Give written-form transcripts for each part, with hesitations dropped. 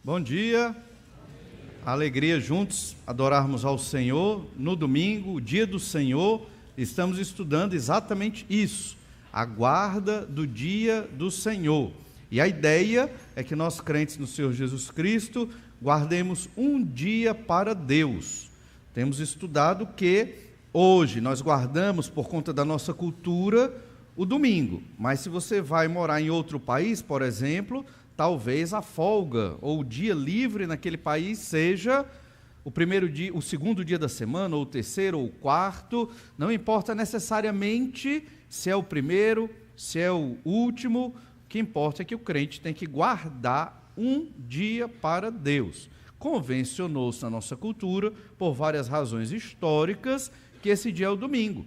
Bom dia, alegria juntos adorarmos ao Senhor no domingo, o dia do Senhor. Estamos estudando exatamente isso, a guarda do dia do Senhor. E a ideia é que nós, crentes no Senhor Jesus Cristo, guardemos um dia para Deus. Temos estudado que hoje nós guardamos, por conta da nossa cultura, o domingo. Mas se você vai morar em outro país, por exemplo, talvez a folga ou o dia livre naquele país seja o primeiro dia, o segundo dia da semana, ou o terceiro, ou o quarto. Não importa necessariamente se é o primeiro, se é o último. O que importa é que o crente tem que guardar um dia para Deus. Convencionou-se na nossa cultura, por várias razões históricas, que esse dia é o domingo.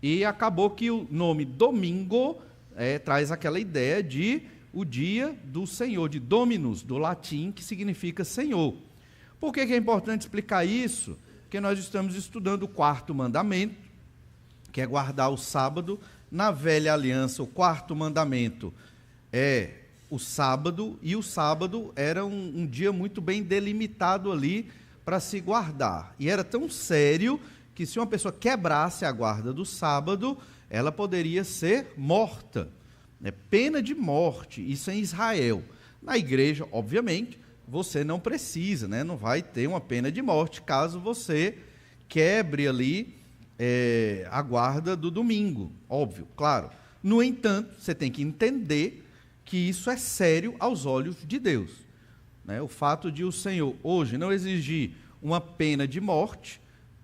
E acabou que o nome domingo traz aquela ideia de o dia do Senhor, de Dominus, do latim, que significa Senhor. Por que é importante explicar isso? Porque nós estamos estudando o quarto mandamento, que é guardar o sábado. Na velha aliança, o quarto mandamento é o sábado, e o sábado era um dia muito bem delimitado ali para se guardar. E era tão sério que se uma pessoa quebrasse a guarda do sábado, ela poderia ser morta. Pena de morte, isso em Israel. Na igreja, obviamente, você não precisa, não vai ter uma pena de morte caso você quebre ali a guarda do domingo, óbvio, claro. No entanto, você tem que entender que isso é sério aos olhos de Deus. O fato de o Senhor hoje não exigir uma pena de morte,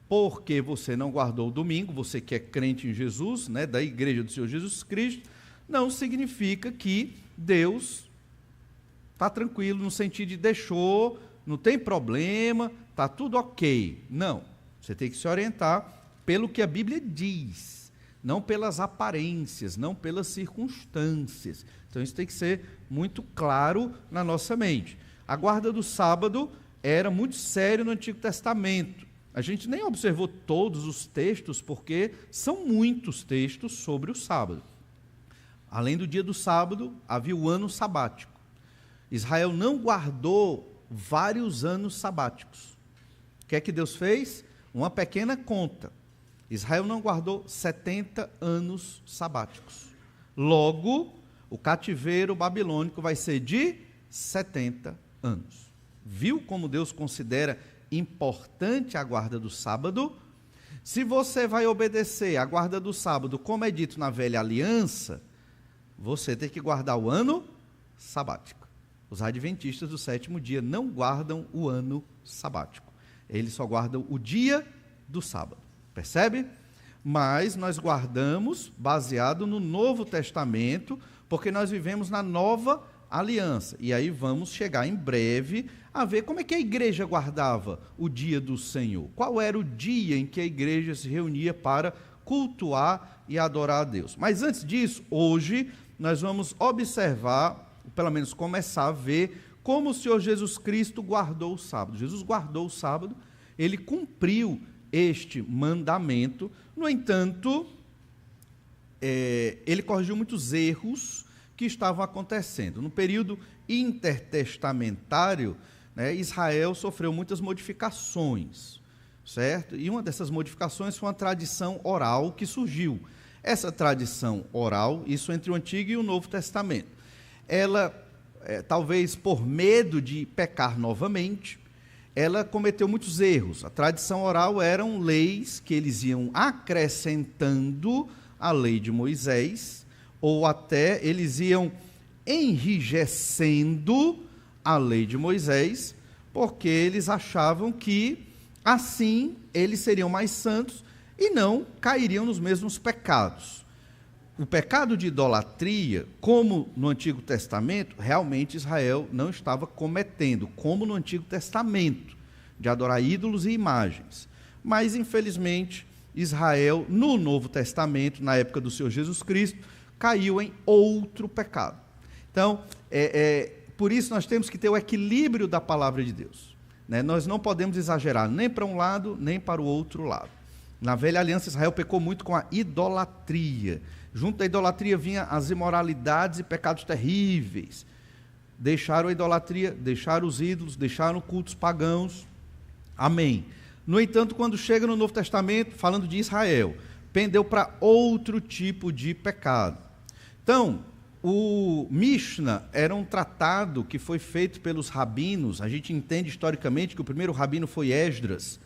porque você não guardou o domingo, você que é crente em Jesus, da igreja do Senhor Jesus Cristo, não significa que Deus está tranquilo, no sentido de deixou, não tem problema, está tudo ok. Não, você tem que se orientar pelo que a Bíblia diz, não pelas aparências, não pelas circunstâncias. Então isso tem que ser muito claro na nossa mente. A guarda do sábado era muito sério no Antigo Testamento. A gente nem observou todos os textos, porque são muitos textos sobre o sábado. Além do dia do sábado, havia o ano sabático. Israel não guardou vários anos sabáticos. O que é que Deus fez? Uma pequena conta. Israel não guardou 70 anos sabáticos. Logo, o cativeiro babilônico vai ser de 70 anos. Viu como Deus considera importante a guarda do sábado? Se você vai obedecer a guarda do sábado, como é dito na velha aliança, você tem que guardar o ano sabático. Os adventistas do sétimo dia não guardam o ano sabático. Eles só guardam o dia do sábado. Percebe? Mas nós guardamos baseado no Novo Testamento, porque nós vivemos na nova aliança. E aí vamos chegar em breve a ver como é que a igreja guardava o dia do Senhor. Qual era o dia em que a igreja se reunia para cultuar e adorar a Deus. Mas antes disso, hoje nós vamos observar, pelo menos começar a ver, como o Senhor Jesus Cristo guardou o sábado. Jesus guardou o sábado, ele cumpriu este mandamento. No entanto, ele corrigiu muitos erros que estavam acontecendo. No período intertestamentário, Israel sofreu muitas modificações, certo? E uma dessas modificações foi uma tradição oral que surgiu. Essa tradição oral, isso entre o Antigo e o Novo Testamento, ela, talvez por medo de pecar novamente, ela cometeu muitos erros. A tradição oral eram leis que eles iam acrescentando à lei de Moisés, ou até eles iam enrijecendo a lei de Moisés, porque eles achavam que assim eles seriam mais santos e não cairiam nos mesmos pecados. O pecado de idolatria, como no Antigo Testamento, realmente Israel não estava cometendo, como no Antigo Testamento, de adorar ídolos e imagens. Mas, infelizmente, Israel, no Novo Testamento, na época do Senhor Jesus Cristo, caiu em outro pecado. Então, por isso nós temos que ter o equilíbrio da palavra de Deus. Nós não podemos exagerar nem para um lado, nem para o outro lado. Na velha aliança, Israel pecou muito com a idolatria. Junto da idolatria vinha as imoralidades e pecados terríveis. deixaram a idolatria, deixaram os ídolos, deixaram cultos pagãos. Amém. No entanto, quando chega no Novo Testamento, falando de Israel, pendeu para outro tipo de pecado. Então, o Mishnah era um tratado que foi feito pelos rabinos. A gente entende historicamente que o primeiro rabino foi Esdras,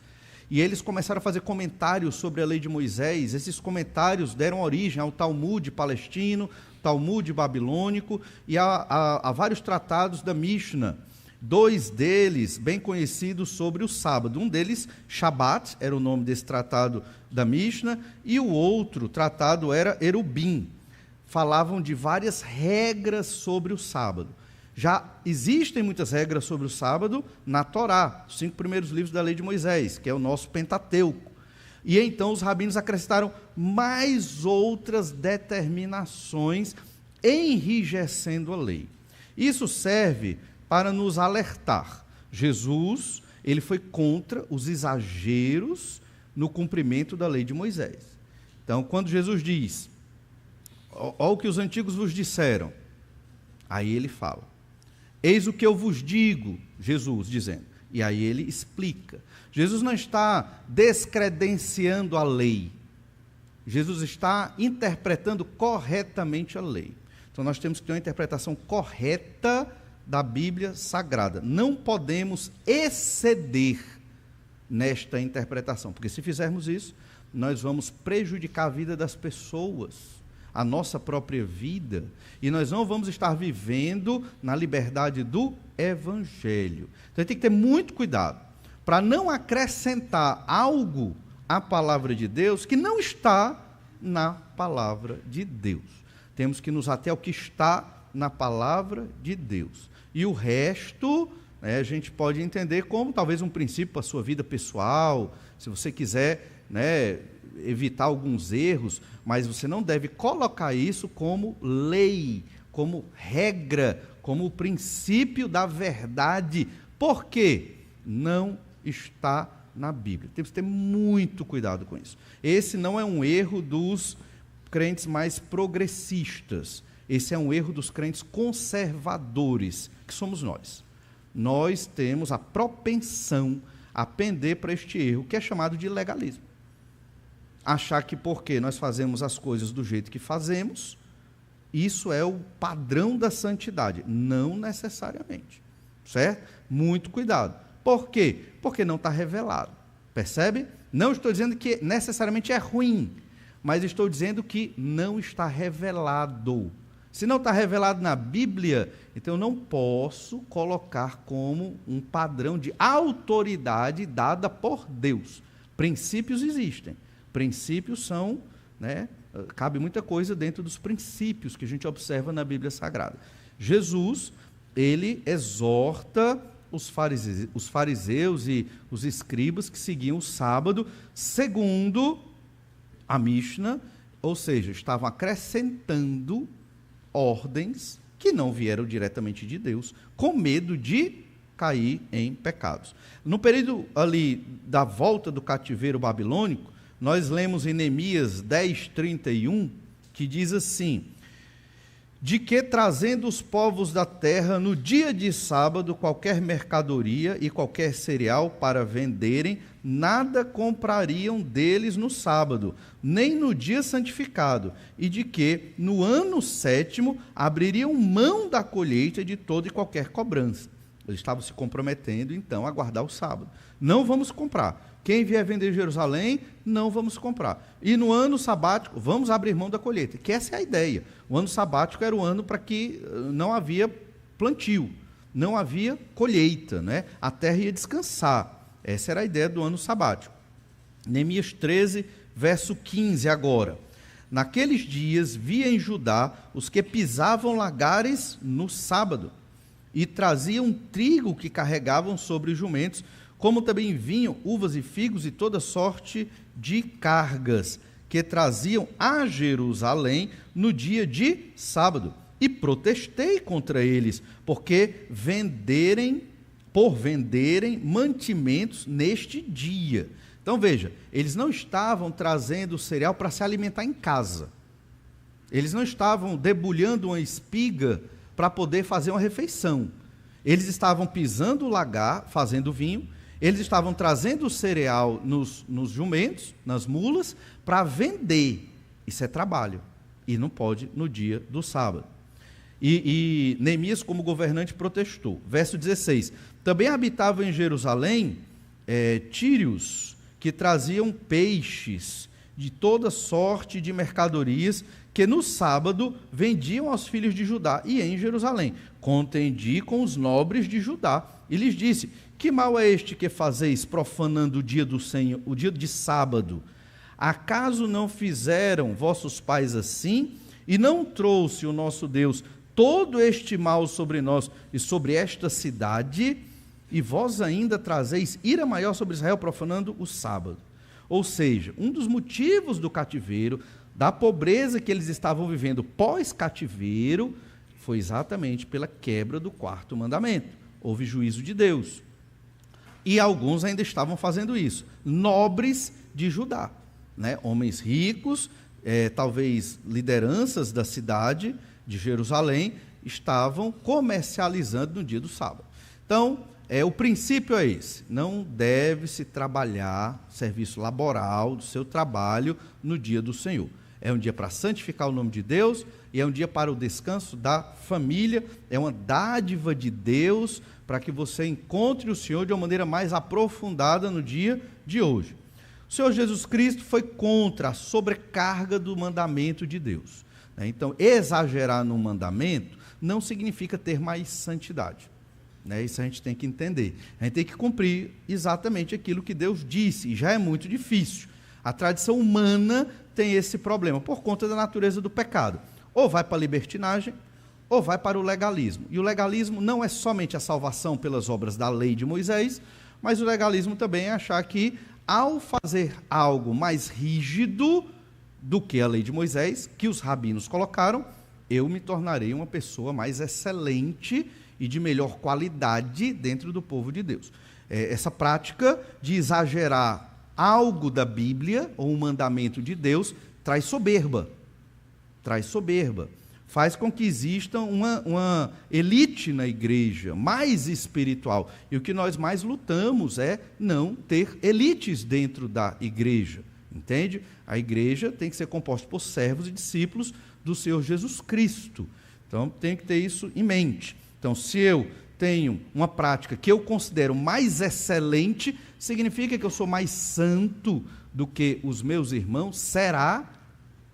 e eles começaram a fazer comentários sobre a lei de Moisés. Esses comentários deram origem ao Talmud palestino, Talmud babilônico, e a vários tratados da Mishnah. 2 deles bem conhecidos sobre o sábado. Um deles, Shabat, era o nome desse tratado da Mishnah, e o outro tratado era Erubim. Falavam de várias regras sobre o sábado. Já existem muitas regras sobre o sábado na Torá, os 5 primeiros livros da lei de Moisés, que é o nosso Pentateuco. E então os rabinos acrescentaram mais outras determinações, enrijecendo a lei. Isso serve para nos alertar. Jesus, ele foi contra os exageros no cumprimento da lei de Moisés. Então, quando Jesus diz, olha o que os antigos vos disseram, aí ele fala, eis o que eu vos digo, Jesus dizendo, e aí ele explica. Jesus não está descredenciando a lei, Jesus está interpretando corretamente a lei. Então nós temos que ter uma interpretação correta da Bíblia Sagrada. Não podemos exceder nesta interpretação, porque se fizermos isso, nós vamos prejudicar a vida das pessoas, a nossa própria vida, e nós não vamos estar vivendo na liberdade do Evangelho. Então, tem que ter muito cuidado, para não acrescentar algo à palavra de Deus que não está na palavra de Deus. Temos que nos ater ao que está na palavra de Deus. E o resto, a gente pode entender como talvez um princípio para a sua vida pessoal, se você quiser, evitar alguns erros, mas você não deve colocar isso como lei, como regra, como o princípio da verdade. Por quê? Não está na Bíblia. Temos que ter muito cuidado com isso. Esse não é um erro dos crentes mais progressistas. Esse é um erro dos crentes conservadores, que somos nós. Nós temos a propensão a pender para este erro, que é chamado de legalismo. Achar que porque nós fazemos as coisas do jeito que fazemos, isso é o padrão da santidade. Não necessariamente, certo? Muito cuidado. Por quê? Porque não está revelado. Percebe? Não estou dizendo que necessariamente é ruim, mas estou dizendo que não está revelado. Se não está revelado na Bíblia, então eu não posso colocar como um padrão de autoridade dada por Deus. Princípios existem. Princípios são, cabe muita coisa dentro dos princípios que a gente observa na Bíblia Sagrada. Jesus, ele exorta os fariseus e os escribas que seguiam o sábado, segundo a Mishnah, ou seja, estavam acrescentando ordens que não vieram diretamente de Deus, com medo de cair em pecados. No período ali da volta do cativeiro babilônico, nós lemos em Neemias 10:31, que diz assim, de que trazendo os povos da terra no dia de sábado qualquer mercadoria e qualquer cereal para venderem, nada comprariam deles no sábado, nem no dia santificado, e de que no ano 7º abririam mão da colheita de toda e qualquer cobrança. Eles estavam se comprometendo, então, a guardar o sábado. Não vamos comprar. Quem vier vender em Jerusalém, não vamos comprar. E no ano sabático, vamos abrir mão da colheita, que essa é a ideia. O ano sabático era o ano para que não havia plantio, não havia colheita, A terra ia descansar. Essa era a ideia do ano sabático. Neemias 13, verso 15 agora. Naqueles dias via em Judá os que pisavam lagares no sábado e traziam trigo que carregavam sobre jumentos, como também vinham uvas e figos e toda sorte de cargas que traziam a Jerusalém no dia de sábado. E protestei contra eles, porque por venderem mantimentos neste dia. Então veja, eles não estavam trazendo cereal para se alimentar em casa. Eles não estavam debulhando uma espiga para poder fazer uma refeição. Eles estavam pisando o lagar, fazendo vinho, eles estavam trazendo o cereal nos jumentos, nas mulas, para vender. Isso é trabalho, e não pode no dia do sábado. E Neemias, como governante, protestou. Verso 16, também habitavam em Jerusalém tírios, que traziam peixes de toda sorte de mercadorias, que no sábado vendiam aos filhos de Judá, e em Jerusalém. Contendi com os nobres de Judá, e lhes disse, que mal é este que fazeis, profanando o dia do Senhor, o dia de sábado? Acaso não fizeram vossos pais assim, e não trouxe o nosso Deus todo este mal sobre nós e sobre esta cidade, e vós ainda trazeis ira maior sobre Israel, profanando o sábado? Ou seja, um dos motivos do cativeiro, da pobreza que eles estavam vivendo pós-cativeiro, foi exatamente pela quebra do quarto mandamento. Houve juízo de Deus. E alguns ainda estavam fazendo isso. Nobres de Judá, né? Homens ricos, talvez lideranças da cidade de Jerusalém, estavam comercializando no dia do sábado. Então, o princípio é esse: não deve-se trabalhar serviço laboral do seu trabalho no dia do Senhor. É um dia para santificar o nome de Deus, e é um dia para o descanso da família, é uma dádiva de Deus para que você encontre o Senhor de uma maneira mais aprofundada no dia de hoje. O Senhor Jesus Cristo foi contra a sobrecarga do mandamento de Deus. Então, exagerar no mandamento não significa ter mais santidade. Isso a gente tem que entender. A gente tem que cumprir exatamente aquilo que Deus disse, e já é muito difícil. A tradição humana tem esse problema, por conta da natureza do pecado. Ou vai para a libertinagem, ou vai para o legalismo. E o legalismo não é somente a salvação pelas obras da lei de Moisés, mas o legalismo também é achar que, ao fazer algo mais rígido do que a lei de Moisés, que os rabinos colocaram, eu me tornarei uma pessoa mais excelente e de melhor qualidade dentro do povo de Deus. Essa prática de exagerar algo da Bíblia, ou um mandamento de Deus, traz soberba. Faz com que exista uma elite na igreja, mais espiritual. E o que nós mais lutamos é não ter elites dentro da igreja. Entende? A igreja tem que ser composta por servos e discípulos do Senhor Jesus Cristo. Então, tem que ter isso em mente. Então, se eu tenho uma prática que eu considero mais excelente, significa que eu sou mais santo do que os meus irmãos? Será?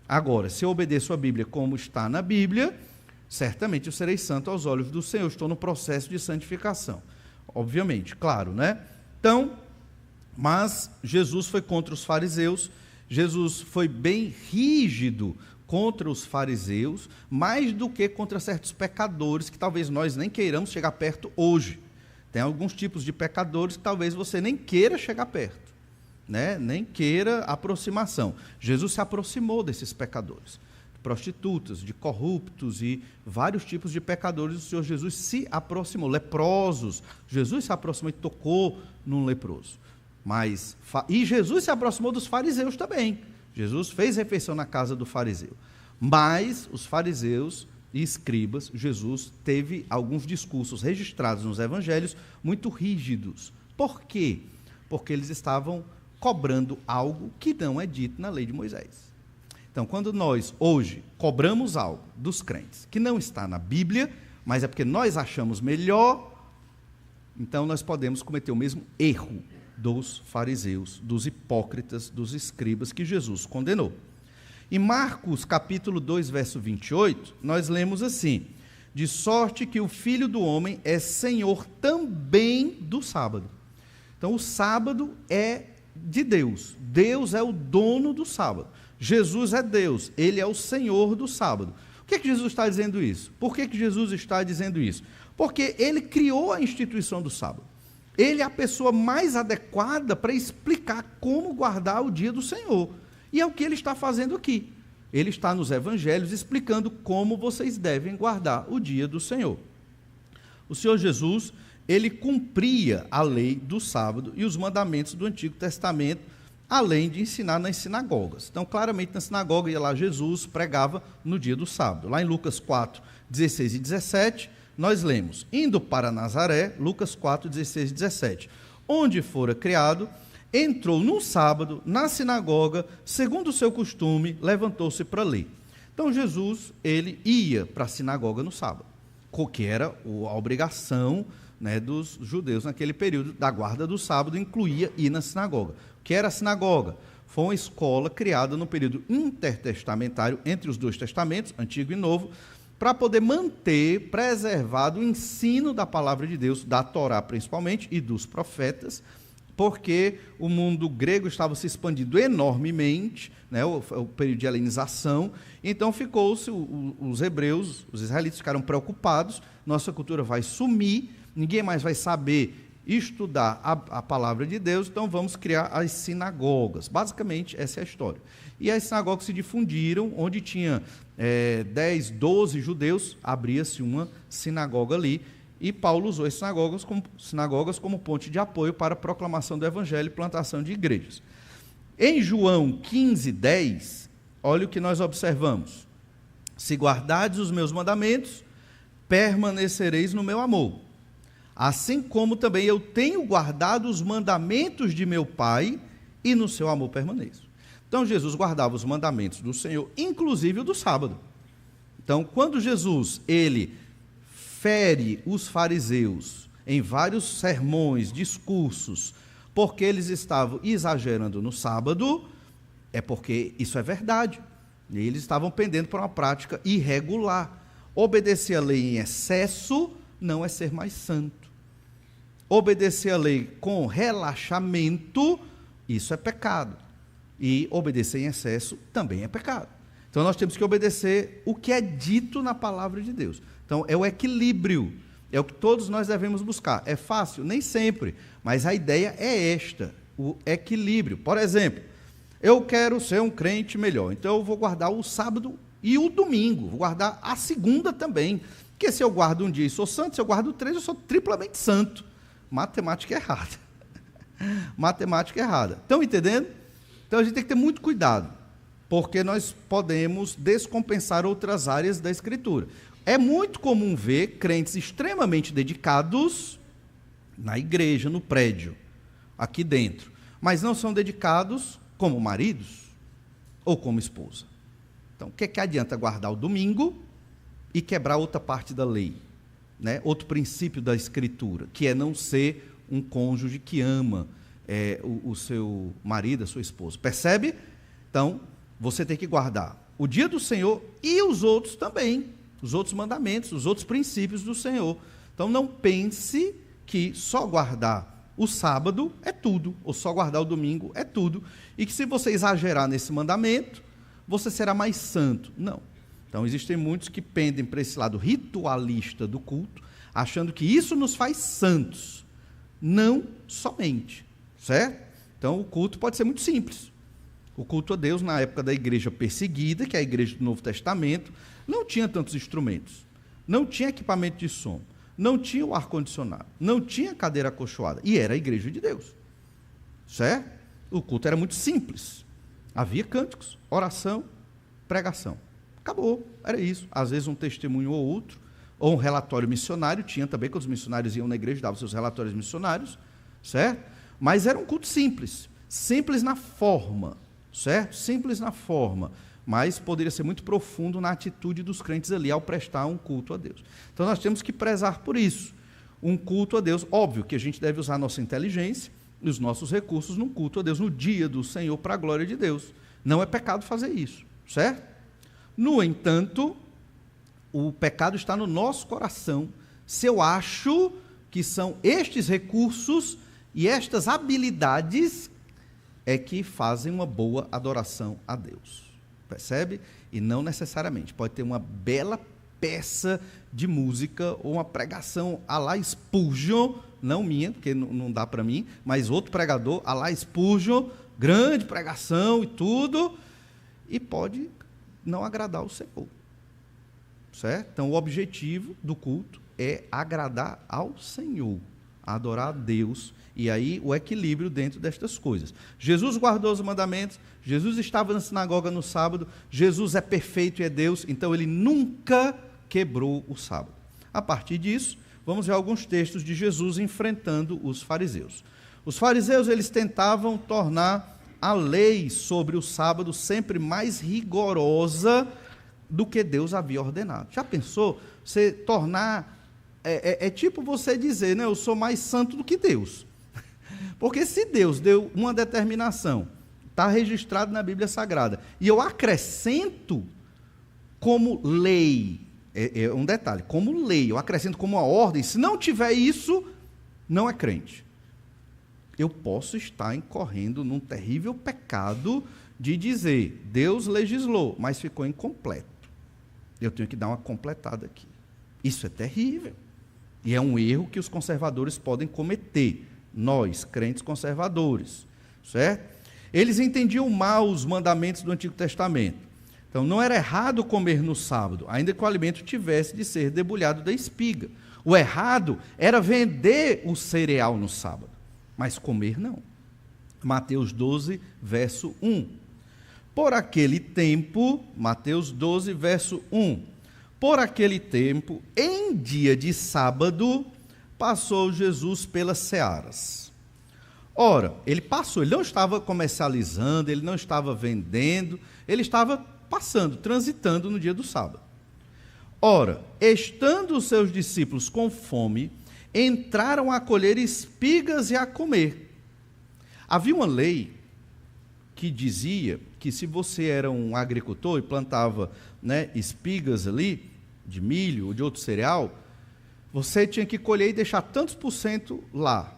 Agora, se eu obedeço a Bíblia como está na Bíblia, certamente eu serei santo aos olhos do Senhor. Estou no processo de santificação. Obviamente, claro, né? Então, mas Jesus foi contra os fariseus, Jesus foi bem rígido contra os fariseus, mais do que contra certos pecadores que talvez nós nem queiramos chegar perto hoje. Tem alguns tipos de pecadores que talvez você nem queira chegar perto, né? Nem queira aproximação. Jesus se aproximou desses pecadores, de prostitutas, de corruptos e vários tipos de pecadores. O Senhor Jesus se aproximou. Leprosos, Jesus se aproximou e tocou num leproso. E Jesus se aproximou dos fariseus também. Jesus fez refeição na casa do fariseu. Mas os fariseus e escribas, Jesus teve alguns discursos registrados nos evangelhos muito rígidos. Por quê? Porque eles estavam cobrando algo que não é dito na lei de Moisés. Então, quando nós hoje cobramos algo dos crentes que não está na Bíblia, mas é porque nós achamos melhor, então nós podemos cometer o mesmo erro dos fariseus, dos hipócritas, dos escribas que Jesus condenou. Em Marcos capítulo 2, verso 28, nós lemos assim: de sorte que o Filho do Homem é Senhor também do sábado. Então o sábado é de Deus, Deus é o dono do sábado, Jesus é Deus, Ele é o Senhor do sábado. Por que Jesus está dizendo isso? Por que Jesus está dizendo isso? Porque Ele criou a instituição do sábado. Ele é a pessoa mais adequada para explicar como guardar o dia do Senhor. E é o que ele está fazendo aqui. Ele está nos evangelhos explicando como vocês devem guardar o dia do Senhor. O Senhor Jesus, ele cumpria a lei do sábado e os mandamentos do Antigo Testamento além de ensinar nas sinagogas. Então, claramente, na sinagoga ia lá Jesus, pregava no dia do sábado. Lá em Lucas 4, 16 e 17, nós lemos: indo para Nazaré, Lucas 4, 16 e 17, onde fora criado, entrou no sábado, na sinagoga, segundo o seu costume, levantou-se para ler. Então, Jesus, ele ia para a sinagoga no sábado, que era a obrigação, né, dos judeus naquele período da guarda do sábado, incluía ir na sinagoga. O que era a sinagoga? Foi uma escola criada no período intertestamentário, entre os dois testamentos, Antigo e Novo, para poder manter preservado o ensino da palavra de Deus, da Torá principalmente, e dos profetas, porque o mundo grego estava se expandindo enormemente, né, o período de helenização, então ficou-se, os hebreus, os israelitas ficaram preocupados, nossa cultura vai sumir, ninguém mais vai saber estudar a palavra de Deus, então vamos criar as sinagogas. Basicamente, essa é a história. E as sinagogas se difundiram, onde tinha 10, 12 judeus, abria-se uma sinagoga ali, e Paulo usou as sinagogas como ponte de apoio para a proclamação do evangelho e plantação de igrejas. Em João 15, 10, olha o que nós observamos: se guardardes os meus mandamentos, permanecereis no meu amor, assim como também eu tenho guardado os mandamentos de meu Pai, e no seu amor permaneço. Então, Jesus guardava os mandamentos do Senhor, inclusive o do sábado. Então, quando Jesus, ele fere os fariseus em vários sermões, discursos, porque eles estavam exagerando no sábado, é porque isso é verdade. E eles estavam pendendo para uma prática irregular. Obedecer a lei em excesso não é ser mais santo. Obedecer a lei com relaxamento, isso é pecado. E obedecer em excesso também é pecado. Então nós temos que obedecer o que é dito na palavra de Deus. Então é o equilíbrio, é o que todos nós devemos buscar. É fácil? Nem sempre, mas a ideia é esta, o equilíbrio. Por exemplo, eu quero ser um crente melhor, então eu vou guardar o sábado e o domingo, vou guardar a segunda também, porque se eu guardo um dia e sou santo, se eu guardo 3, eu sou triplamente santo. Matemática errada. Matemática errada. Estão entendendo? Então a gente tem que ter muito cuidado, porque nós podemos descompensar outras áreas da Escritura. É muito comum ver crentes extremamente dedicados na igreja, no prédio, aqui dentro, mas não são dedicados como maridos ou como esposa. Então, o que é que adianta guardar o domingo e quebrar outra parte da lei, né? Outro princípio da Escritura, que é não ser um cônjuge que ama o seu marido, a sua esposa. Percebe? Então, você tem que guardar o dia do Senhor e os outros também, os outros mandamentos, os outros princípios do Senhor. Então, não pense que só guardar o sábado é tudo, ou só guardar o domingo é tudo, e que se você exagerar nesse mandamento, você será mais santo. Não. Então, existem muitos que pendem para esse lado ritualista do culto, achando que isso nos faz santos. Não somente, certo? Então, o culto pode ser muito simples. O culto a Deus, na época da igreja perseguida, que é a igreja do Novo Testamento, não tinha tantos instrumentos, não tinha equipamento de som, não tinha o ar-condicionado, não tinha cadeira acolchoada, e era a igreja de Deus, certo? O culto era muito simples, havia cânticos, oração, pregação, acabou, era isso. Às vezes um testemunho ou outro, ou um relatório missionário, tinha também, quando os missionários iam na igreja, davam seus relatórios missionários, certo? Mas era um culto simples, simples na forma, certo? Simples na forma, mas poderia ser muito profundo na atitude dos crentes ali ao prestar um culto a Deus. Então nós temos que prezar por isso, um culto a Deus. Óbvio que a gente deve usar a nossa inteligência e os nossos recursos num culto a Deus, no dia do Senhor, para a glória de Deus. Não é pecado fazer isso, certo? No entanto, o pecado está no nosso coração, se eu acho que são estes recursos e estas habilidades é que fazem uma boa adoração a Deus. Percebe? E não necessariamente. Pode ter uma bela peça de música ou uma pregação à la Spurgeon, não minha, porque não dá para mim, mas outro pregador à la Spurgeon, grande pregação e tudo, e pode não agradar o Senhor. Certo? Então, o objetivo do culto é agradar ao Senhor, a adorar a Deus, e aí o equilíbrio dentro destas coisas. Jesus guardou os mandamentos, Jesus estava na sinagoga no sábado, Jesus é perfeito e é Deus, então ele nunca quebrou o sábado. A partir disso, vamos ver alguns textos de Jesus enfrentando os fariseus. Os fariseus, eles tentavam tornar a lei sobre o sábado sempre mais rigorosa do que Deus havia ordenado. Já pensou? Você tornar... É tipo você dizer, né, eu sou mais santo do que Deus. Porque se Deus deu uma determinação, está registrado na Bíblia Sagrada, e eu acrescento como lei, é um detalhe, como lei, eu acrescento como uma ordem, se não tiver isso, não é crente. Eu posso estar incorrendo num terrível pecado de dizer, Deus legislou, mas ficou incompleto. Eu tenho que dar uma completada aqui. Isso é terrível. E é um erro que os conservadores podem cometer. Nós, crentes conservadores, certo? Eles entendiam mal os mandamentos do Antigo Testamento. Então, não era errado comer no sábado, ainda que o alimento tivesse de ser debulhado da espiga. O errado era vender o cereal no sábado, mas comer não. Mateus 12, verso 1. Por aquele tempo, Mateus 12, verso 1. Por aquele tempo, em dia de sábado, passou Jesus pelas searas. Ora, ele passou, ele não estava comercializando, ele não estava vendendo, ele estava passando, transitando no dia do sábado. Ora, estando os seus discípulos com fome, entraram a colher espigas e a comer. Havia uma lei que dizia que se você era um agricultor e plantava, né, espigas ali, de milho ou de outro cereal, você tinha que colher e deixar tantos por cento lá,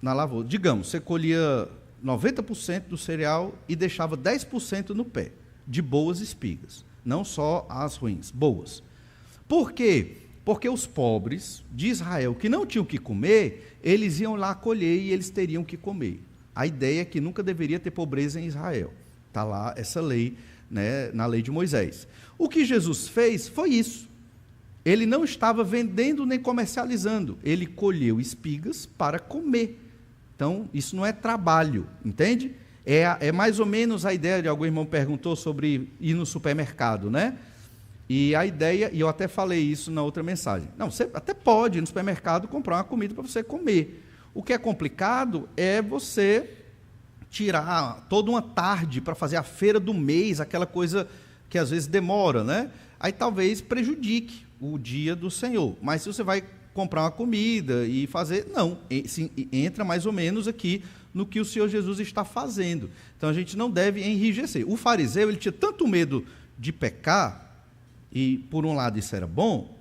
na lavoura. Digamos, você colhia 90% do cereal e deixava 10% no pé, de boas espigas. Não só as ruins, boas. Por quê? Porque os pobres de Israel, que não tinham o que comer, eles iam lá colher e eles teriam que comer. A ideia é que nunca deveria ter pobreza em Israel. Está lá essa lei, né, na lei de Moisés. O que Jesus fez foi isso. Ele não estava vendendo nem comercializando, ele colheu espigas para comer. Então, isso não é trabalho, entende? É mais ou menos a ideia de algum irmão perguntou sobre ir no supermercado, né? E a ideia, e eu até falei isso na outra mensagem, não, você até pode ir no supermercado comprar uma comida para você comer. O que é complicado é você tirar toda uma tarde para fazer a feira do mês, aquela coisa que às vezes demora, né? Aí talvez prejudique o dia do Senhor. Mas se você vai comprar uma comida e fazer, não, entra mais ou menos aqui no que o Senhor Jesus está fazendo. Então a gente não deve enrijecer. O fariseu, ele tinha tanto medo de pecar, e por um lado isso era bom,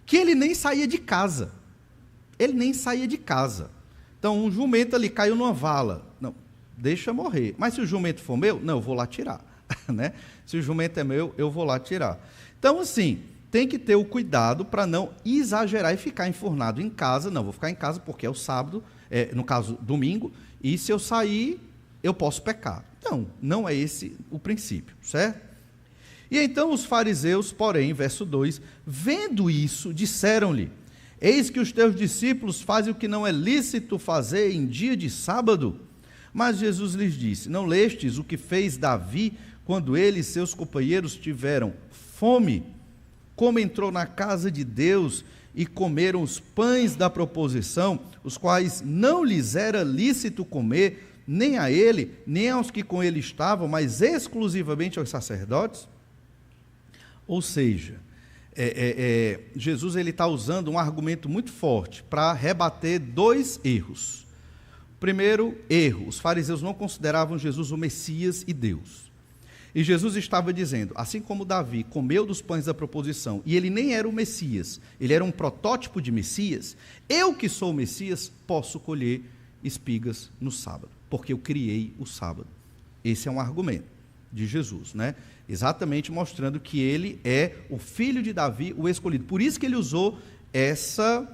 que ele nem saía de casa. Ele nem saía de casa. Então um jumento ali caiu numa vala. Não, deixa morrer. Mas se o jumento for meu, não, eu vou lá tirar. Né? Se o jumento é meu, eu vou lá tirar. Então, assim, tem que ter o cuidado para não exagerar e ficar enfurnado em casa. Não, vou ficar em casa porque é o sábado, no caso, domingo, e se eu sair, eu posso pecar. Não é esse o princípio, certo? E então os fariseus, porém, verso 2, vendo isso, disseram-lhe, eis que os teus discípulos fazem o que não é lícito fazer em dia de sábado. Mas Jesus lhes disse, não lestes o que fez Davi quando ele e seus companheiros tiveram fome, como entrou na casa de Deus e comeram os pães da proposição, os quais não lhes era lícito comer, nem a ele, nem aos que com ele estavam, mas exclusivamente aos sacerdotes? Ou seja, Jesus está usando um argumento muito forte para rebater dois erros. Primeiro erro, os fariseus não consideravam Jesus o Messias e Deus. E Jesus estava dizendo, assim como Davi comeu dos pães da proposição, e ele nem era o Messias, ele era um protótipo de Messias, eu que sou o Messias, posso colher espigas no sábado, porque eu criei o sábado. Esse é um argumento de Jesus, né? Exatamente mostrando que ele é o filho de Davi, o escolhido. Por isso que ele usou essa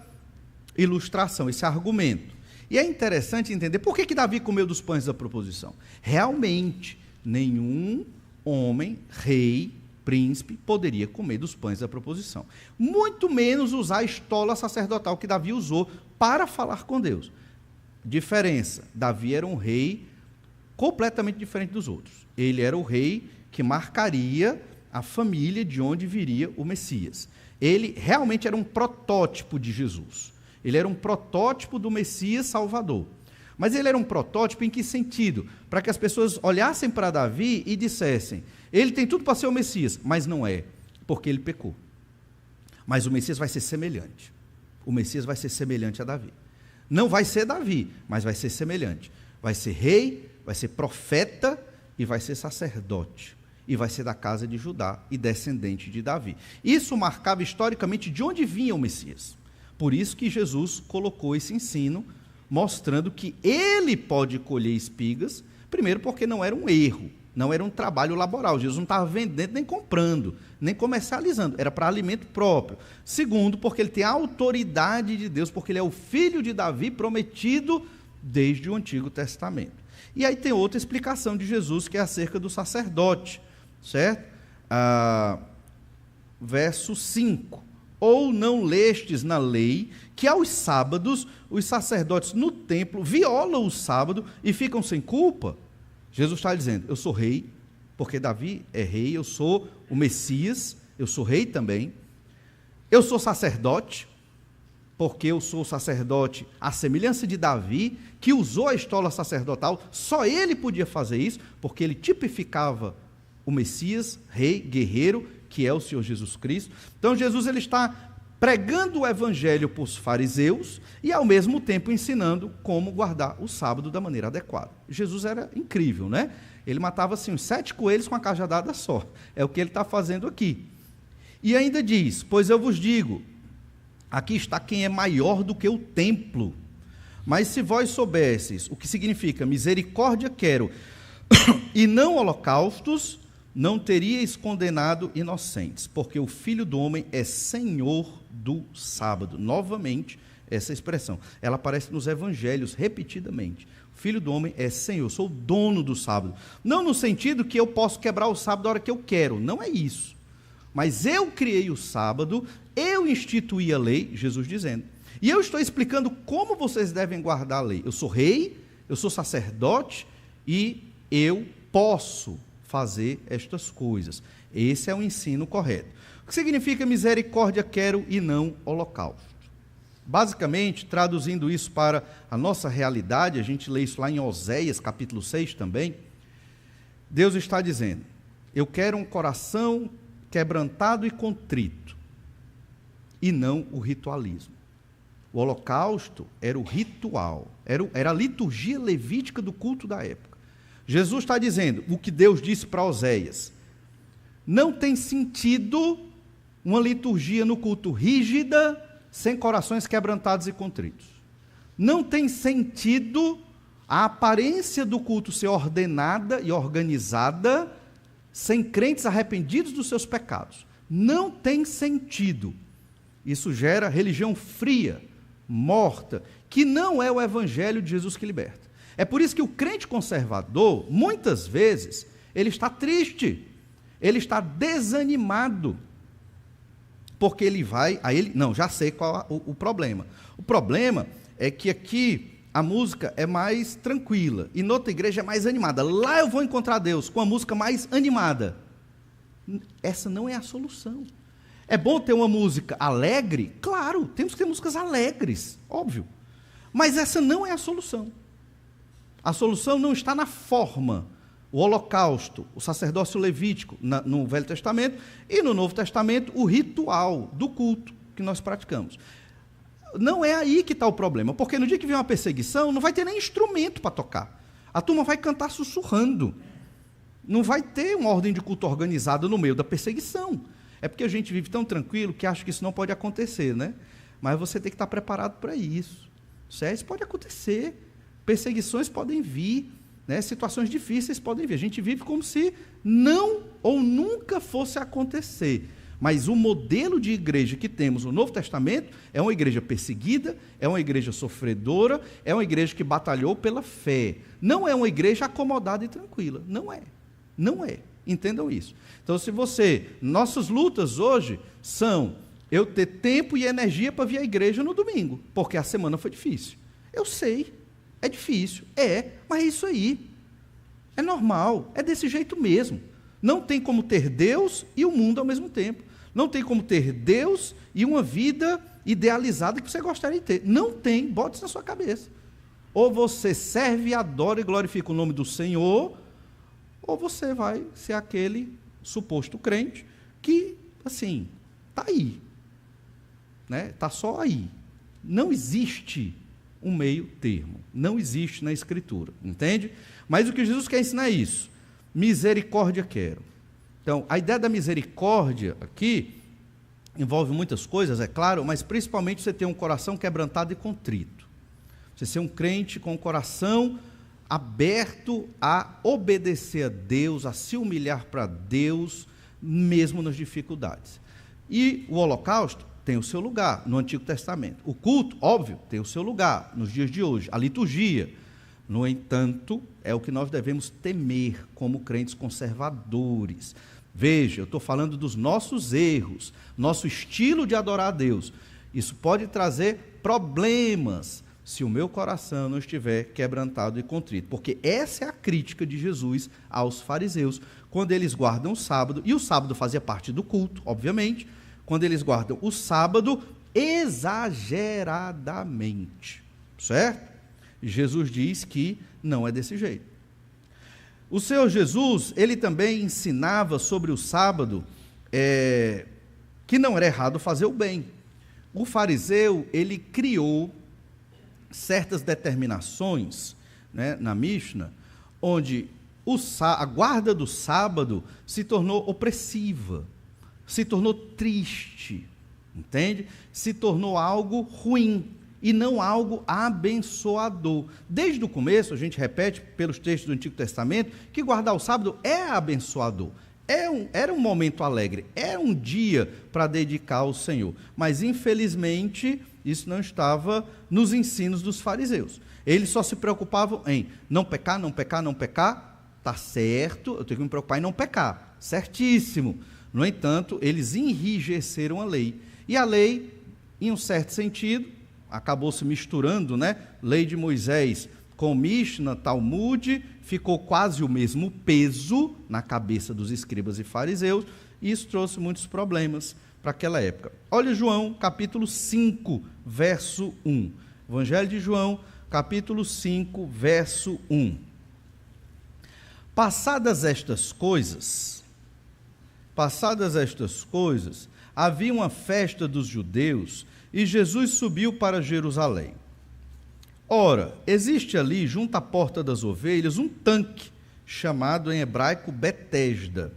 ilustração, esse argumento. E é interessante entender por que Davi comeu dos pães da proposição. Realmente, nenhum homem, rei, príncipe, poderia comer dos pães da proposição. Muito menos usar a estola sacerdotal que Davi usou para falar com Deus. Diferença, Davi era um rei completamente diferente dos outros. Ele era o rei que marcaria a família de onde viria o Messias. Ele realmente era um protótipo de Jesus. Ele era um protótipo do Messias Salvador. Mas ele era um protótipo em que sentido? Para que as pessoas olhassem para Davi e dissessem, ele tem tudo para ser o Messias, mas não é, porque ele pecou. Mas o Messias vai ser semelhante. O Messias vai ser semelhante a Davi. Não vai ser Davi, mas vai ser semelhante. Vai ser rei, vai ser profeta e vai ser sacerdote. E vai ser da casa de Judá e descendente de Davi. Isso marcava historicamente de onde vinha o Messias. Por isso que Jesus colocou esse ensino, mostrando que ele pode colher espigas, primeiro porque não era um erro, não era um trabalho laboral. Jesus não estava vendendo, nem comprando, nem comercializando, era para alimento próprio. Segundo, porque ele tem a autoridade de Deus, porque ele é o filho de Davi prometido desde o Antigo Testamento. E aí tem outra explicação de Jesus, que é acerca do sacerdote, certo? Verso 5. Ou não lestes na lei que aos sábados os sacerdotes no templo violam o sábado e ficam sem culpa? Jesus está dizendo, eu sou rei, porque Davi é rei, eu sou o Messias, eu sou rei também. Eu sou sacerdote, porque eu sou sacerdote à semelhança de Davi, que usou a estola sacerdotal, só ele podia fazer isso, porque ele tipificava o Messias, rei, guerreiro, que é o Senhor Jesus Cristo. Então Jesus ele está pregando o evangelho para os fariseus e ao mesmo tempo ensinando como guardar o sábado da maneira adequada. Jesus era incrível, né? Ele matava assim uns 7 coelhos com a cajadada só. É o que ele está fazendo aqui. E ainda diz, pois eu vos digo, aqui está quem é maior do que o templo. Mas se vós soubesses o que significa misericórdia quero e não holocaustos, não teríeis condenado inocentes, porque o Filho do Homem é Senhor do sábado. Novamente, essa expressão, ela aparece nos evangelhos repetidamente. O Filho do Homem é Senhor, sou o dono do sábado. Não no sentido que eu posso quebrar o sábado a hora que eu quero, não é isso. Mas eu criei o sábado, eu instituí a lei, Jesus dizendo. E eu estou explicando como vocês devem guardar a lei. Eu sou rei, eu sou sacerdote e eu posso fazer estas coisas. Esse é o ensino correto. O que significa misericórdia quero e não holocausto? Basicamente, traduzindo isso para a nossa realidade, a gente lê isso lá em Oséias, capítulo 6 também, Deus está dizendo, eu quero um coração quebrantado e contrito, e não o ritualismo. O holocausto era o ritual, era a liturgia levítica do culto da época. Jesus está dizendo o que Deus disse para Oséias. Não tem sentido uma liturgia no culto rígida, sem corações quebrantados e contritos. Não tem sentido a aparência do culto ser ordenada e organizada, sem crentes arrependidos dos seus pecados. Não tem sentido. Isso gera religião fria, morta, que não é o evangelho de Jesus que liberta. É por isso que o crente conservador, muitas vezes, ele está triste, ele está desanimado, porque ele vai, já sei qual é o problema. O problema é que aqui a música é mais tranquila, e noutra igreja é mais animada. Lá eu vou encontrar Deus com a música mais animada. Essa não é a solução. É bom ter uma música alegre? Claro, temos que ter músicas alegres, óbvio. Mas essa não é a solução. A solução não está na forma. O holocausto, o sacerdócio levítico no Velho Testamento e no Novo Testamento, o ritual do culto que nós praticamos. Não é aí que está o problema, porque no dia que vier uma perseguição, não vai ter nem instrumento para tocar. A turma vai cantar sussurrando. Não vai ter uma ordem de culto organizada no meio da perseguição. É porque a gente vive tão tranquilo que acha que isso não pode acontecer, né? Mas você tem que estar preparado para isso. Isso pode acontecer. Perseguições podem vir, né? Situações difíceis podem vir. A gente vive como se não ou nunca fosse acontecer. Mas o modelo de igreja que temos no Novo Testamento é uma igreja perseguida, é uma igreja sofredora, é uma igreja que batalhou pela fé. Não é uma igreja acomodada e tranquila. Não é. Não é. Entendam isso. Então, nossas lutas hoje são eu ter tempo e energia para vir à igreja no domingo, porque a semana foi difícil. Eu sei, é difícil, mas é isso aí. É normal, é desse jeito mesmo. Não tem como ter Deus e o mundo ao mesmo tempo. Não tem como ter Deus e uma vida idealizada que você gostaria de ter. Não tem, bote isso na sua cabeça. Ou você serve, adora e glorifica o nome do Senhor, ou você vai ser aquele suposto crente que, assim, está aí. Está só aí. Não existe um meio termo. Não existe na Escritura. Entende? Mas o que Jesus quer ensinar é isso. Misericórdia quero. Então, a ideia da misericórdia aqui envolve muitas coisas, é claro, mas principalmente você ter um coração quebrantado e contrito. Você ser um crente com o coração aberto a obedecer a Deus, a se humilhar para Deus, mesmo nas dificuldades. E o holocausto tem o seu lugar no Antigo Testamento. O culto, óbvio, tem o seu lugar nos dias de hoje. A liturgia, no entanto, é o que nós devemos temer como crentes conservadores. Veja, eu estou falando dos nossos erros, nosso estilo de adorar a Deus. Isso pode trazer problemas se o meu coração não estiver quebrantado e contrito. Porque essa é a crítica de Jesus aos fariseus, quando eles guardam o sábado, e o sábado fazia parte do culto, obviamente, quando eles guardam o sábado exageradamente, certo? Jesus diz que não é desse jeito. O Senhor Jesus, ele também ensinava sobre o sábado, que não era errado fazer o bem. O fariseu, ele criou certas determinações, né, na Mishnah, onde a guarda do sábado se tornou opressiva, se tornou triste, entende? Se tornou algo ruim e não algo abençoador. Desde o começo, a gente repete pelos textos do Antigo Testamento, que guardar o sábado é abençoador, era um momento alegre, era um dia para dedicar ao Senhor, mas infelizmente isso não estava nos ensinos dos fariseus. Eles só se preocupavam em não pecar, não pecar, não pecar, está certo, eu tenho que me preocupar em não pecar, certíssimo. No entanto, eles enrijeceram a lei, e a lei, em um certo sentido, acabou se misturando, né? Lei de Moisés com Mishnah, Talmud, ficou quase o mesmo peso na cabeça dos escribas e fariseus, e isso trouxe muitos problemas para aquela época. Olha João, capítulo 5, verso 1. Evangelho de João, capítulo 5, verso 1. Passadas estas coisas, havia uma festa dos judeus, e Jesus subiu para Jerusalém. Ora, existe ali, junto à porta das ovelhas, um tanque, chamado em hebraico Betesda,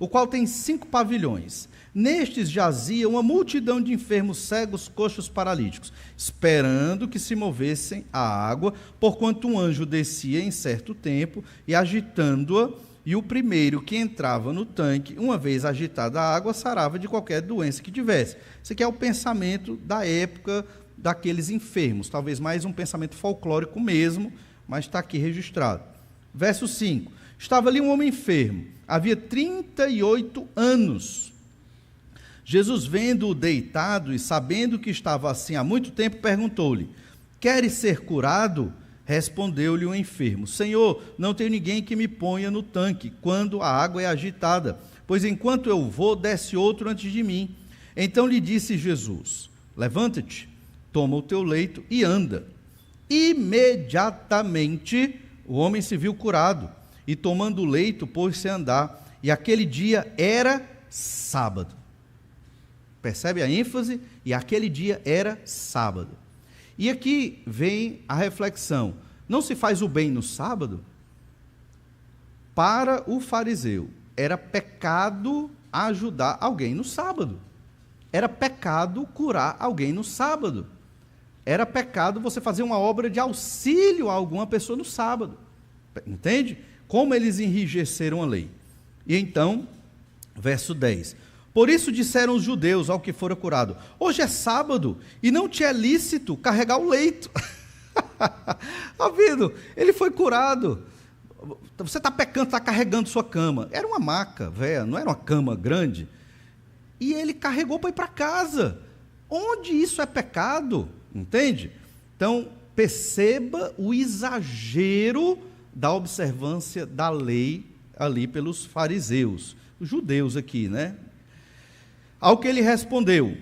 o qual tem 5 pavilhões. Nestes jazia uma multidão de enfermos, cegos, coxos, paralíticos, esperando que se movessem a água, porquanto um anjo descia em certo tempo, e agitando-a, e o primeiro que entrava no tanque, uma vez agitada a água, sarava de qualquer doença que tivesse. Esse aqui é o pensamento da época daqueles enfermos, talvez mais um pensamento folclórico mesmo, mas está aqui registrado. Verso 5. Estava ali um homem enfermo, havia 38 anos. Jesus, vendo-o deitado e sabendo que estava assim há muito tempo, perguntou-lhe: queres ser curado? Respondeu-lhe o enfermo: Senhor, não tenho ninguém que me ponha no tanque quando a água é agitada, pois enquanto eu vou, desce outro antes de mim. Então lhe disse Jesus: levanta-te, toma o teu leito e anda. Imediatamente o homem se viu curado, e tomando o leito, pôs-se a andar, e aquele dia era sábado. Percebe a ênfase? E aquele dia era sábado. E aqui vem a reflexão: não se faz o bem no sábado? Para o fariseu, era pecado ajudar alguém no sábado. Era pecado curar alguém no sábado. Era pecado você fazer uma obra de auxílio a alguma pessoa no sábado. Entende? Como eles enrijeceram a lei. E então, verso 10. Por isso disseram os judeus ao que fora curado: hoje é sábado e não te é lícito carregar o leito. Está vendo? Ele foi curado. Você está pecando, está carregando sua cama. Era uma maca velha, não era uma cama grande. e ele carregou para ir para casa. Onde isso é pecado? Entende? Então, perceba o exagero da observância da lei ali pelos fariseus, os judeus aqui, né? Ao que ele respondeu,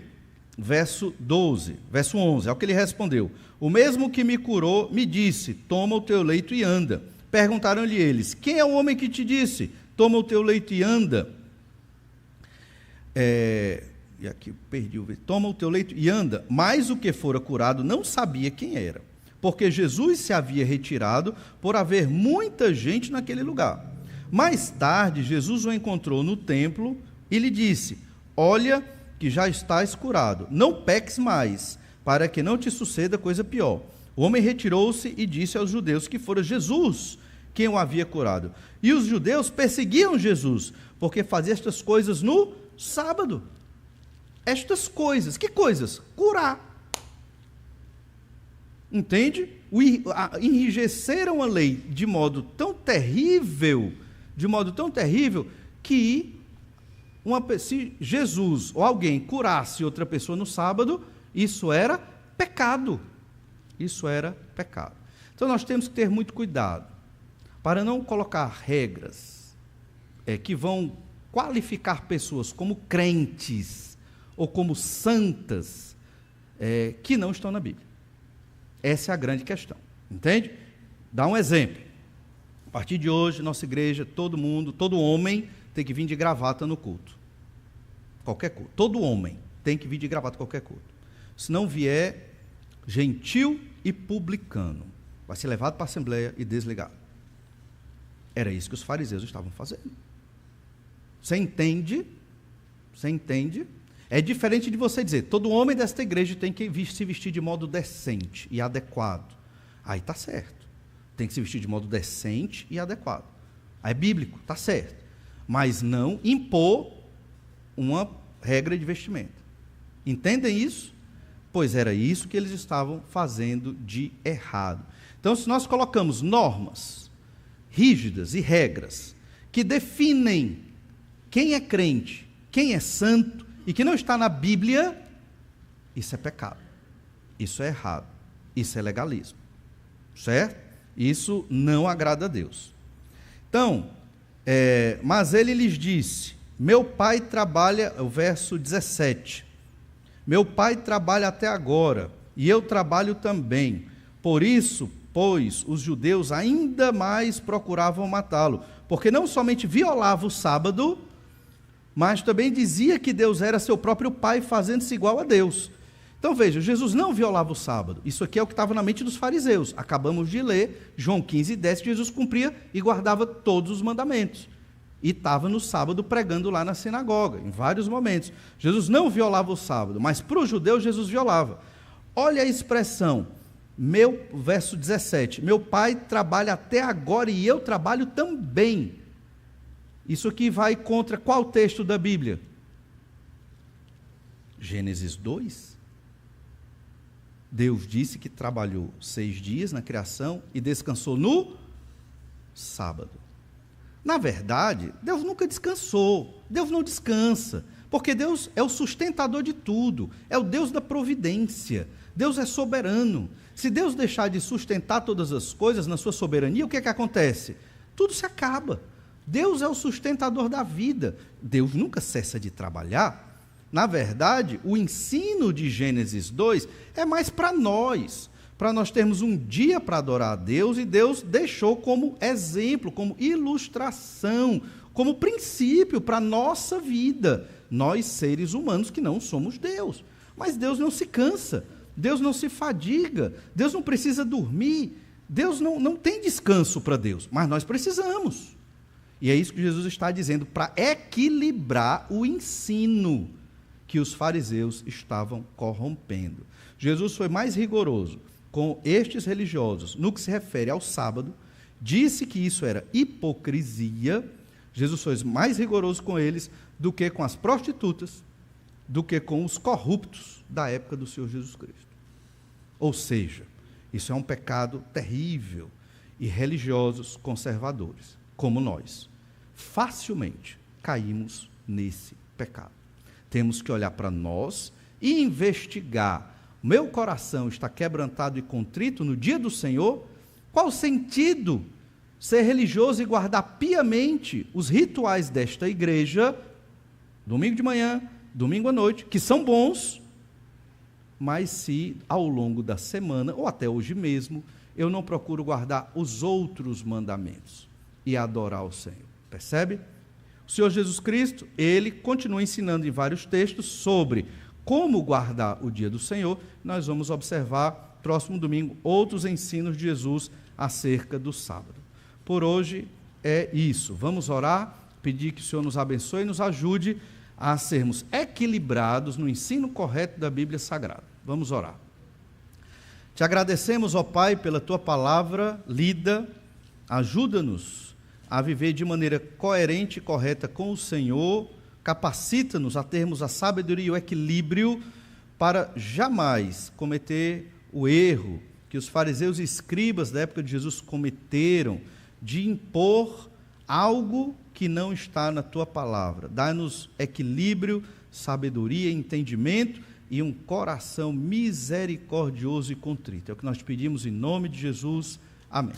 verso 11, ao que ele respondeu, o mesmo que me curou me disse, toma o teu leito e anda. Perguntaram-lhe eles, quem é o homem que te disse, toma o teu leito e anda? E aqui perdi o verso, toma o teu leito e anda. Mas o que fora curado não sabia quem era, porque Jesus se havia retirado por haver muita gente naquele lugar. Mais tarde, Jesus o encontrou no templo e lhe disse, olha que já estás curado, não peques mais, para que não te suceda coisa pior. O homem retirou-se e disse aos judeus que fora Jesus quem o havia curado. E os judeus perseguiam Jesus, porque fazia estas coisas no sábado. Estas coisas, que coisas? Curar. Entende? Enrijeceram a lei de modo tão terrível, que se Jesus ou alguém curasse outra pessoa no sábado, isso era pecado. Isso era pecado. Então nós temos que ter muito cuidado para não colocar regras que vão qualificar pessoas como crentes ou como santas que não estão na Bíblia. Essa é a grande questão, entende? Dá um exemplo. A partir de hoje, nossa igreja, todo homem tem que vir de gravata no culto. Qualquer culto. Todo homem tem que vir de gravata qualquer culto. Se não vier, gentil e publicano, vai ser levado para a assembleia e desligado. Era isso que os fariseus estavam fazendo. Você entende? É diferente de você dizer, todo homem desta igreja tem que se vestir de modo decente e adequado. Aí está certo. Tem que se vestir de modo decente e adequado. Aí é bíblico, está certo. Mas não impor uma regra de vestimenta. Entendem isso? Pois era isso que eles estavam fazendo de errado. Então, se nós colocamos normas rígidas e regras que definem quem é crente, quem é santo, e que não está na Bíblia, isso é pecado, isso é errado, isso é legalismo, certo? Isso não agrada a Deus. Então, mas ele lhes disse, meu pai trabalha, o verso 17, meu pai trabalha até agora, e eu trabalho também, por isso, pois, os judeus ainda mais procuravam matá-lo, porque não somente violava o sábado, mas também dizia que Deus era seu próprio pai, fazendo-se igual a Deus. Então veja, Jesus não violava o sábado. Isso aqui é o que estava na mente dos fariseus. Acabamos de ler João 15:10, que Jesus cumpria e guardava todos os mandamentos. E estava no sábado pregando lá na sinagoga, em vários momentos. Jesus não violava o sábado, mas para os judeus Jesus violava. Olha a expressão, verso 17, meu pai trabalha até agora e eu trabalho também. Isso aqui vai contra qual texto da Bíblia? Gênesis 2. Deus disse que trabalhou 6 dias na criação e descansou no sábado. Na verdade, Deus nunca descansou. Deus não descansa, porque Deus é o sustentador de tudo, é o Deus da providência. Deus é soberano. Se Deus deixar de sustentar todas as coisas na sua soberania, o que é que acontece? Tudo se acaba. Deus é o sustentador da vida. Deus nunca cessa de trabalhar. Na verdade, o ensino de Gênesis 2 é mais para nós termos um dia para adorar a Deus, e Deus deixou como exemplo, como ilustração, como princípio para a nossa vida, nós seres humanos que não somos Deus. Mas Deus não se cansa, Deus não se fadiga, Deus não precisa dormir, Deus não tem descanso para Deus, mas nós precisamos. E é isso que Jesus está dizendo, para equilibrar o ensino que os fariseus estavam corrompendo. Jesus foi mais rigoroso com estes religiosos no que se refere ao sábado, disse que isso era hipocrisia. Jesus foi mais rigoroso com eles do que com as prostitutas, do que com os corruptos da época do Senhor Jesus Cristo. Ou seja, isso é um pecado terrível, e religiosos conservadores, como nós, facilmente caímos nesse pecado. Temos que olhar para nós e investigar. Meu coração está quebrantado e contrito no dia do Senhor? Qual o sentido ser religioso e guardar piamente os rituais desta igreja, domingo de manhã, domingo à noite, que são bons, mas se ao longo da semana, ou até hoje mesmo, eu não procuro guardar os outros mandamentos e adorar o Senhor? Percebe? O Senhor Jesus Cristo, ele continua ensinando em vários textos sobre como guardar o dia do Senhor. Nós vamos observar, próximo domingo, outros ensinos de Jesus acerca do sábado. Por hoje é isso. Vamos orar, pedir que o Senhor nos abençoe e nos ajude a sermos equilibrados no ensino correto da Bíblia Sagrada. Vamos orar. Te agradecemos, ó Pai, pela Tua palavra lida. Ajuda-nos a viver de maneira coerente e correta com o Senhor. Capacita-nos a termos a sabedoria e o equilíbrio para jamais cometer o erro que os fariseus e escribas da época de Jesus cometeram, de impor algo que não está na Tua palavra. Dá-nos equilíbrio, sabedoria, entendimento e um coração misericordioso e contrito. É o que nós pedimos em nome de Jesus. Amém.